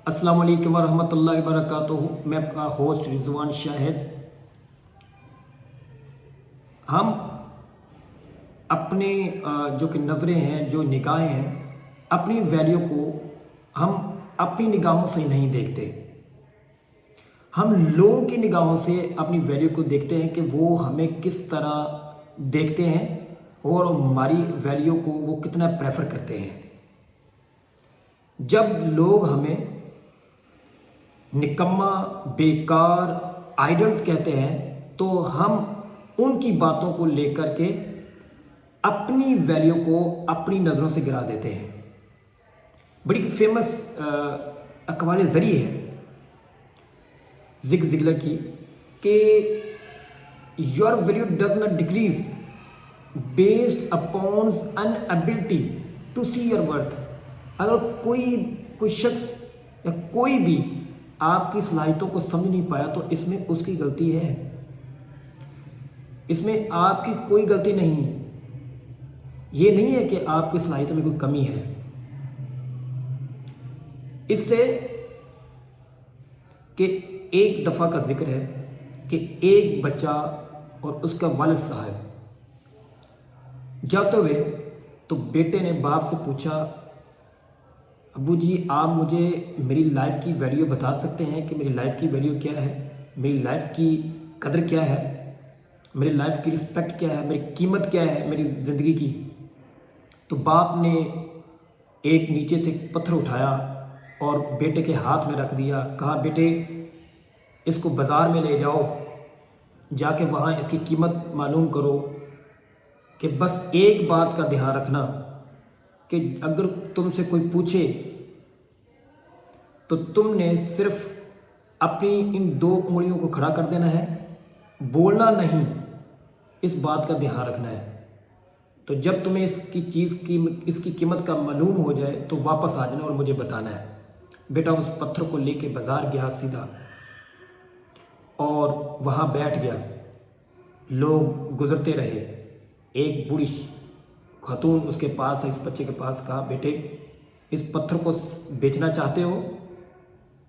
अस्सलाम वालेकुम वरहमतुल्लाहि वबरकातुहू। मैं आपका होस्ट रिजवान शाहिद। हम अपने जो कि नज़रें हैं, जो निगाहें हैं, अपनी वैल्यू को हम अपनी निगाहों से नहीं देखते। हम लोगों की निगाहों से अपनी वैल्यू को देखते हैं कि वो हमें किस तरह देखते हैं और हमारी वैल्यू को वो कितना प्रेफर करते हैं। जब लोग हमें निकम्मा, बेकार, आइडल्स कहते हैं तो हम उनकी बातों को लेकर के अपनी वैल्यू को अपनी नज़रों से गिरा देते हैं। बड़ी फेमस अकवाल ज़री है ज़िग ज़िगलर की कि your value does not decrease based upon an ability to see your worth. अगर कोई शख्स या कोई भी आपकी सलाहियतों को समझ नहीं पाया तो इसमें उसकी गलती है, इसमें आपकी कोई गलती नहीं। ये नहीं है कि आपकी सलाहियतों में कोई कमी है। इससे कि एक दफ़ा का जिक्र है कि एक बच्चा और उसका वालिद साहब जाते हुए तो बेटे ने बाप से पूछा, अबू जी आप मुझे मेरी लाइफ की वैल्यू बता सकते हैं कि मेरी लाइफ की वैल्यू क्या है, मेरी लाइफ की कदर क्या है, मेरी लाइफ की रिस्पेक्ट क्या है, मेरी कीमत क्या है मेरी ज़िंदगी की। तो बाप ने एक नीचे से पत्थर उठाया और बेटे के हाथ में रख दिया। कहा बेटे इसको बाज़ार में ले जाओ, जाके वहाँ इसकी कीमत मालूम करो कि बस एक बात का ध्यान रखना कि अगर तुमसे कोई पूछे तो तुमने सिर्फ अपनी इन दो उंगलियों को खड़ा कर देना है, बोलना नहीं, इस बात का ध्यान रखना है। तो जब तुम्हें इसकी कीमत का मालूम हो जाए तो वापस आ जाना और मुझे बताना है। बेटा उस पत्थर को लेके बाज़ार गया सीधा और वहाँ बैठ गया। लोग गुजरते रहे। एक बूढ़ी खातून उसके पास है, इस बच्चे के पास, कहा बेटे इस पत्थर को बेचना चाहते हो,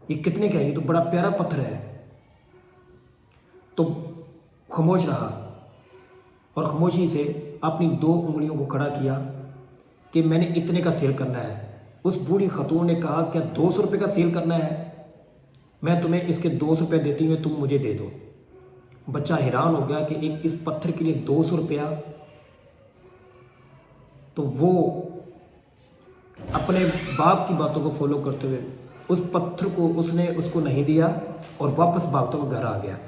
ये कितने का है, ये तो बड़ा प्यारा पत्थर है। तो खामोश रहा और खामोशी से अपनी दो उंगलियों को खड़ा किया कि मैंने इतने का सेल करना है। उस बूढ़ी खातून ने कहा क्या 200 रुपये का सेल करना है, मैं तुम्हें इसके 200 रुपये देती हूँ, तुम मुझे दे दो। बच्चा हैरान हो गया कि एक इस पत्थर के लिए 200 रुपया। तो वो अपने बाप की बातों को फॉलो करते हुए उस पत्थर को उसको नहीं दिया और वापस भागते हुए घर आ गया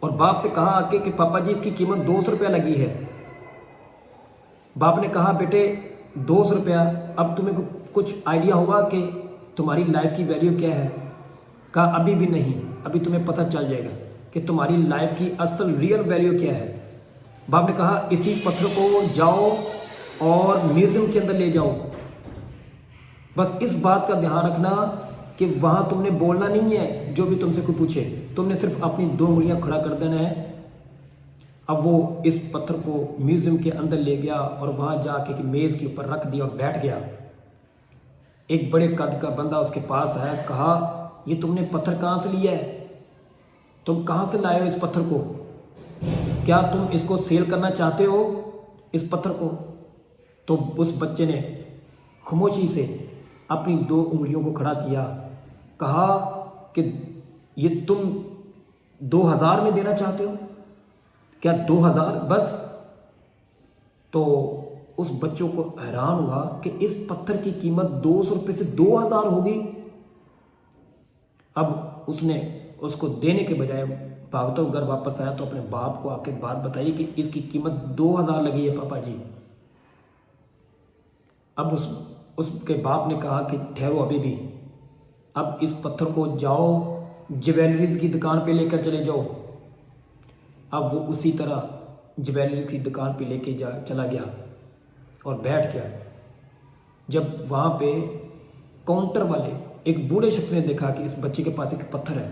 और बाप से कहा आके कि पापा जी इसकी कीमत 200 रुपया लगी है। बाप ने कहा बेटे 200 रुपया, अब तुम्हें कुछ आइडिया होगा कि तुम्हारी लाइफ की वैल्यू क्या है। कहा अभी भी नहीं, अभी तुम्हें पता चल जाएगा कि तुम्हारी लाइफ की असल रियल वैल्यू क्या है। बाप ने कहा इसी पत्थर को जाओ और म्यूजियम के अंदर ले जाओ, बस इस बात का ध्यान रखना कि वहाँ तुमने बोलना नहीं है, जो भी तुमसे कोई पूछे तुमने सिर्फ अपनी दो उंगलियां खड़ा कर देना है। अब वो इस पत्थर को म्यूजियम के अंदर ले गया और वहाँ जाके मेज़ के ऊपर रख दिया और बैठ गया। एक बड़े कद का बंदा उसके पास आया, कहा ये तुमने पत्थर कहाँ से लिया है, तुम कहाँ से लाए हो इस पत्थर को, क्या तुम इसको सेल करना चाहते हो इस पत्थर को। तो उस बच्चे ने खामोशी से अपनी दो उंगलियों को खड़ा किया, कहा कि ये तुम 2000 में देना चाहते हो, क्या 2000 बस। तो उस बच्चों को हैरान हुआ कि इस पत्थर की कीमत 200 रुपये से 2000 होगी। अब उसने उसको देने के बजाय भागता हुआ घर वापस आया तो अपने बाप को आके बात बताई कि इसकी कीमत 2000 लगी है पापा जी। अब उसके बाप ने कहा कि ठहरो अभी भी, अब इस पत्थर को जाओ ज्वेलरीज की दुकान पे लेकर चले जाओ। अब वो उसी तरह ज्वेलरीज की दुकान पे लेके चला गया और बैठ गया। जब वहाँ पे काउंटर वाले एक बूढ़े शख्स ने देखा कि इस बच्चे के पास एक पत्थर है,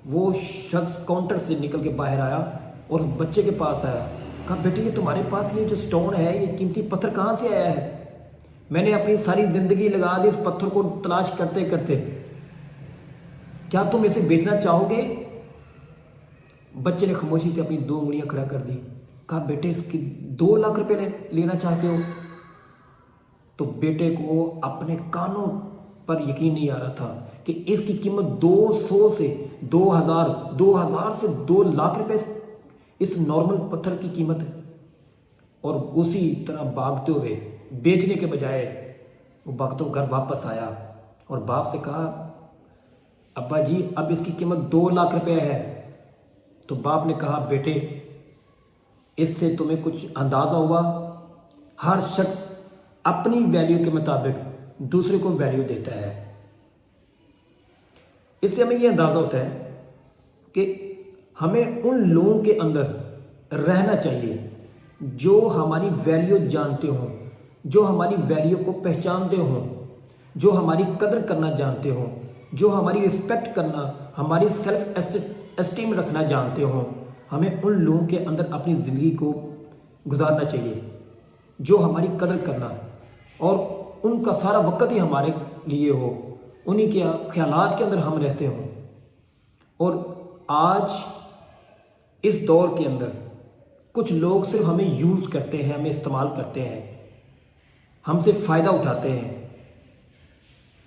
वो शख्स काउंटर से निकल के बाहर आया और बच्चे के पास आया, कहा बेटे ये तुम्हारे पास ये जो स्टोन है, ये कीमती पत्थर कहाँ से आया है। میں نے اپنی ساری زندگی لگا دی اس پتھر کو تلاش کرتے کرتے، کیا تم اسے بیچنا چاہو گے؟ بچے نے خاموشی سے اپنی 2 انگلیاں کھڑا کر دی، کہا بیٹے اس کی 2 لاکھ روپے لینا چاہتے ہو؟ تو بیٹے کو اپنے کانوں پر یقین نہیں آ رہا تھا کہ اس کی قیمت 200 سے 2000 سے 2 لاکھ روپے اس نارمل پتھر کی قیمت ہے۔ اور اسی طرح بھاگتے ہوئے بیچنے کے بجائے وہ بھاگتے ہوئے گھر واپس آیا اور باپ سے کہا ابا جی اب اس کی قیمت 2 لاکھ روپے ہے۔ تو باپ نے کہا بیٹے اس سے تمہیں کچھ اندازہ ہوا؟ ہر شخص اپنی ویلیو کے مطابق دوسرے کو ویلیو دیتا ہے۔ اس سے ہمیں یہ اندازہ ہوتا ہے کہ ہمیں ان لوگوں کے اندر رہنا چاہیے جو ہماری ویلیو جانتے ہوں، جو ہماری ویلیو کو پہچانتے ہوں، جو ہماری قدر کرنا جانتے ہوں، جو ہماری رسپیکٹ کرنا، ہماری سیلف اسٹیم رکھنا جانتے ہوں۔ ہمیں ان لوگوں کے اندر اپنی زندگی کو گزارنا چاہیے جو ہماری قدر کرنا اور ان کا سارا وقت ہی ہمارے لیے ہو، انہی کے خیالات کے اندر ہم رہتے ہوں۔ اور آج اس دور کے اندر کچھ لوگ صرف ہمیں یوز کرتے ہیں، ہمیں استعمال کرتے ہیں، ہم سے فائدہ اٹھاتے ہیں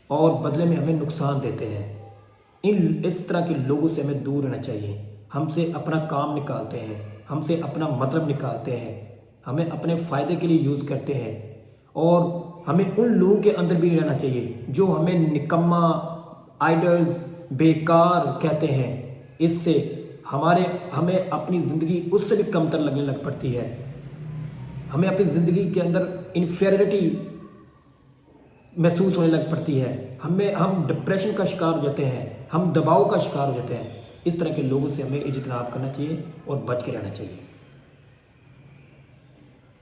اور بدلے میں ہمیں نقصان دیتے ہیں۔ اس طرح کے لوگوں سے ہمیں دور رہنا چاہیے۔ ہم سے اپنا کام نکالتے ہیں، ہم سے اپنا مطلب نکالتے ہیں، ہمیں اپنے فائدے کے لیے یوز کرتے ہیں، اور ہمیں ان لوگوں کے اندر بھی رہنا چاہیے جو ہمیں نکما، آئیڈلز، بیکار کہتے ہیں۔ اس سے ہمیں اپنی زندگی اس سے بھی کمتر لگنے لگ پڑتی ہے، ہمیں اپنی زندگی کے اندر انفیریٹی محسوس ہونے لگ پڑتی ہے، ہم ڈپریشن کا شکار ہو جاتے ہیں، ہم دباؤ کا شکار ہو جاتے ہیں۔ اس طرح کے لوگوں سے ہمیں اجتناب کرنا چاہیے اور بچ کے رہنا چاہیے۔